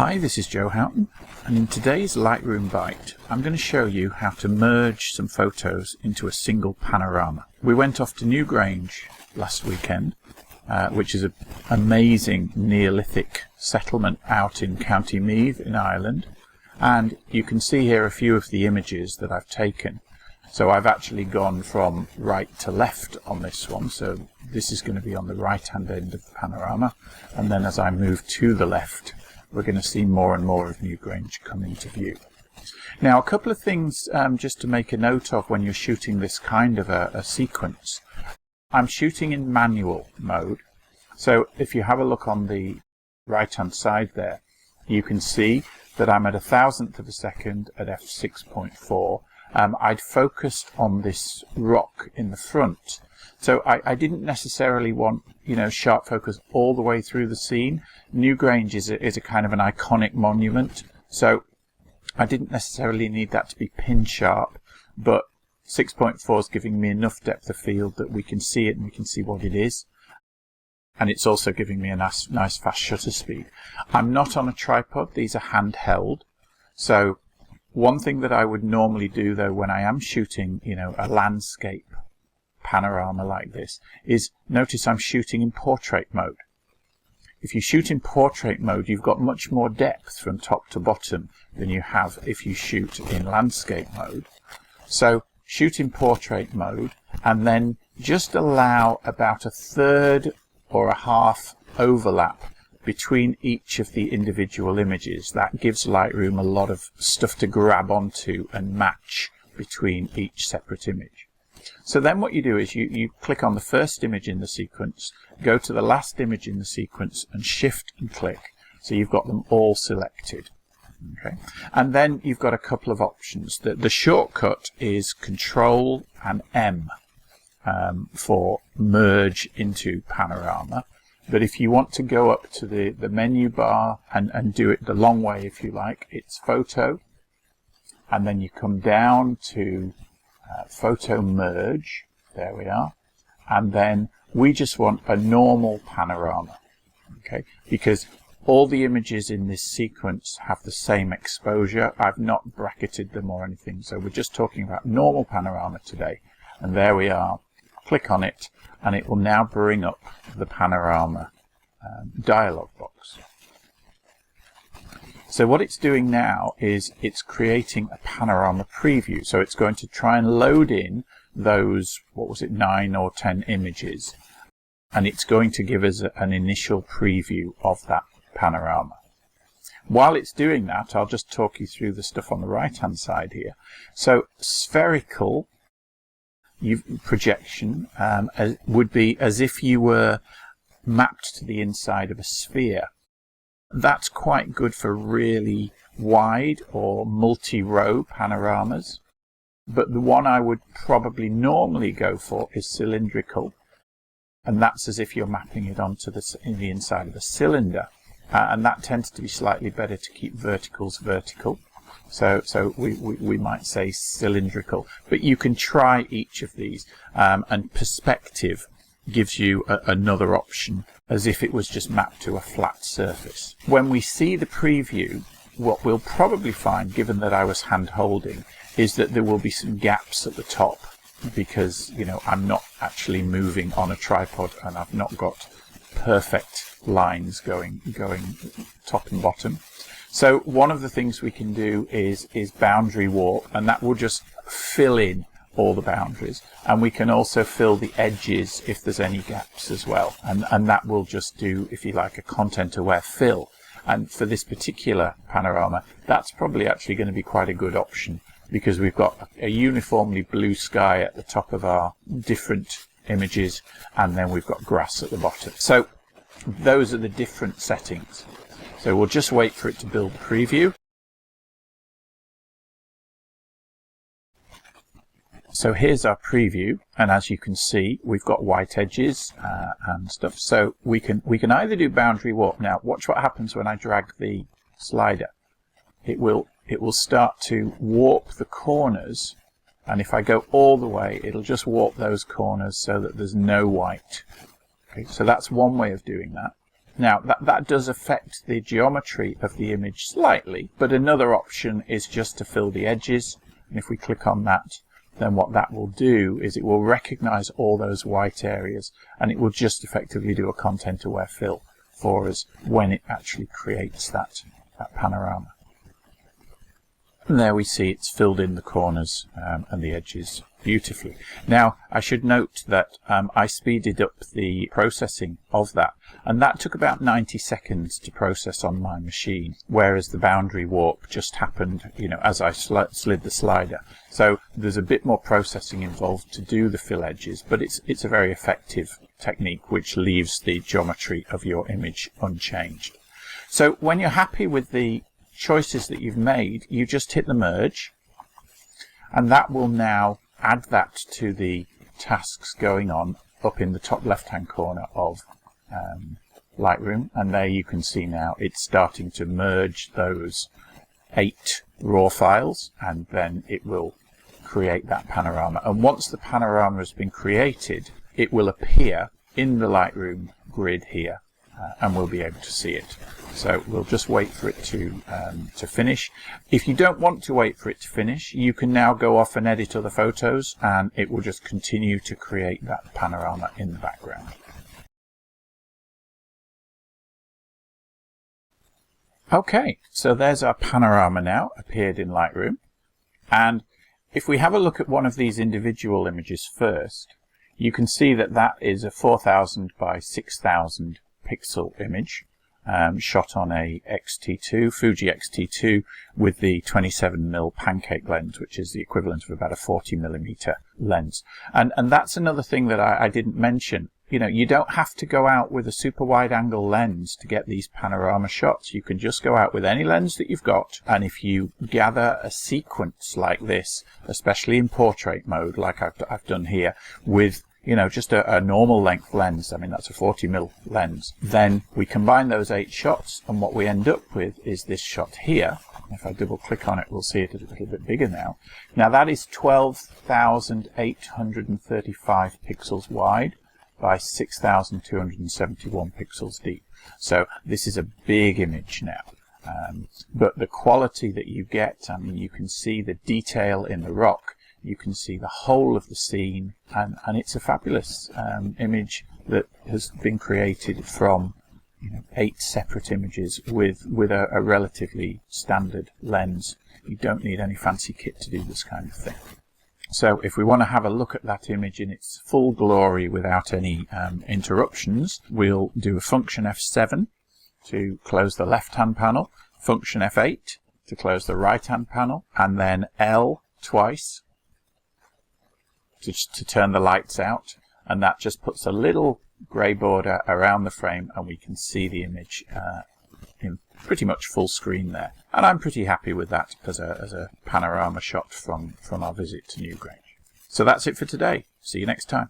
Hi, this is Joe Houghton, and in today's Lightroom Bite I'm going to show you how to merge some photos into a single panorama. We went off to Newgrange last weekend, which is an amazing Neolithic settlement out in County Meath in Ireland, and you can see here a few of the images that I've taken. So I've actually gone from right to left on this one, so this is going to be on the right hand end of the panorama, and then as I move to the left we're going to see more and more of Newgrange come into view. Now, a couple of things just to make a note of when you're shooting this kind of a sequence. I'm shooting in manual mode, so if you have a look on the right hand side there, you can see that I'm at 1,000th of a second at f6.4. I'd focused on this rock in the front, so I didn't necessarily want, sharp focus all the way through the scene. Newgrange is a kind of an iconic monument, so I didn't necessarily need that to be pin sharp, but 6.4 is giving me enough depth of field that we can see it and we can see what it is. And it's also giving me a nice fast shutter speed. I'm not on a tripod, these are handheld. So one thing that I would normally do though when I am shooting, a landscape panorama like this, is notice I'm shooting in portrait mode. If you shoot in portrait mode, you've got much more depth from top to bottom than you have if you shoot in landscape mode. So shoot in portrait mode and then just allow about 1/3 or a half overlap between each of the individual images. That gives Lightroom a lot of stuff to grab onto and match between each separate image. So then what you do is you click on the first image in the sequence, go to the last image in the sequence and shift and click, so you've got them all selected. Okay, and then you've got a couple of options. The shortcut is Control and M for merge into panorama. But if you want to go up to the menu bar and do it the long way, if you like, it's Photo, and then you come down to Photo Merge. There we are. And then we just want a normal panorama, okay? Because all the images in this sequence have the same exposure. I've not bracketed them or anything, so we're just talking about normal panorama today. And there we are. Click on it, and it will now bring up the panorama dialog box. So what it's doing now is it's creating a panorama preview. So it's going to try and load in those, 9 or 10 images, and it's going to give us an initial preview of that panorama. While it's doing that, I'll just talk you through the stuff on the right hand side here. So spherical projection would be as if you were mapped to the inside of a sphere. That's quite good for really wide or multi-row panoramas, but the one I would probably normally go for is cylindrical, and that's as if you're mapping it onto the inside of a cylinder, and that tends to be slightly better to keep verticals vertical. So we might say cylindrical, but you can try each of these, and perspective gives you another option, as if it was just mapped to a flat surface. When we see the preview, what we'll probably find, given that I was hand holding, is that there will be some gaps at the top, because I'm not actually moving on a tripod and I've not got perfect lines going top and bottom. So one of the things we can do is boundary warp, and that will just fill in all the boundaries, and we can also fill the edges if there's any gaps as well, and that will just do, if you like, a content aware fill. And for this particular panorama, that's probably actually going to be quite a good option, because we've got a uniformly blue sky at the top of our different images, and then we've got grass at the bottom. So those are the different settings. So we'll just wait for it to build the preview. So here's our preview, and as you can see, we've got white edges and stuff. So we can either do boundary warp. Now watch what happens when I drag the slider. It will start to warp the corners, and if I go all the way, it'll just warp those corners so that there's no white. Okay, so that's one way of doing that. Now that does affect the geometry of the image slightly, but another option is just to fill the edges. And if we click on that, then what that will do is it will recognize all those white areas, and it will just effectively do a content aware fill for us when it actually creates that panorama. And there we see it's filled in the corners and the edges beautifully. Now I should note that I speeded up the processing of that, and that took about 90 seconds to process on my machine, whereas the boundary warp just happened, you know, as I slid the slider. So there's a bit more processing involved to do the fill edges, but it's a very effective technique which leaves the geometry of your image unchanged. So when you're happy with the choices that you've made, you just hit the merge, and that will now add that to the tasks going on up in the top left hand corner of Lightroom, and there you can see now it's starting to merge those 8 raw files, and then it will create that panorama. And once the panorama has been created, it will appear in the Lightroom grid here, and we'll be able to see it. So we'll just wait for it to finish. If you don't want to wait for it to finish, you can now go off and edit other photos, and it will just continue to create that panorama in the background. Okay, so there's our panorama now appeared in Lightroom. And if we have a look at one of these individual images first, you can see that that is a 4000 by 6000 pixel image. Shot on a X-T2, Fuji X-T2 with the 27mm pancake lens, which is the equivalent of about a 40mm lens. And that's another thing that I didn't mention. You know, you don't have to go out with a super wide angle lens to get these panorama shots. You can just go out with any lens that you've got, and if you gather a sequence like this, especially in portrait mode like I've done here, with, you know, just a normal length lens, I mean that's a 40mm lens, then we combine those 8 shots, and what we end up with is this shot here. If I double click on it, we'll see it a little bit bigger now. Now that is 12,835 pixels wide by 6,271 pixels deep. So this is a big image now. But the quality that you get, I mean, you can see the detail in the rock, you can see the whole of the scene, and it's a fabulous image that has been created from, you know, 8 separate images with a relatively standard lens. You don't need any fancy kit to do this kind of thing. So if we want to have a look at that image in its full glory without any interruptions, we'll do a function F7 to close the left-hand panel, function F8 to close the right-hand panel, and then L twice to turn the lights out, and that just puts a little grey border around the frame, and we can see the image in pretty much full screen there. And I'm pretty happy with that as a panorama shot from our visit to Newgrange. So that's it for today. See you next time.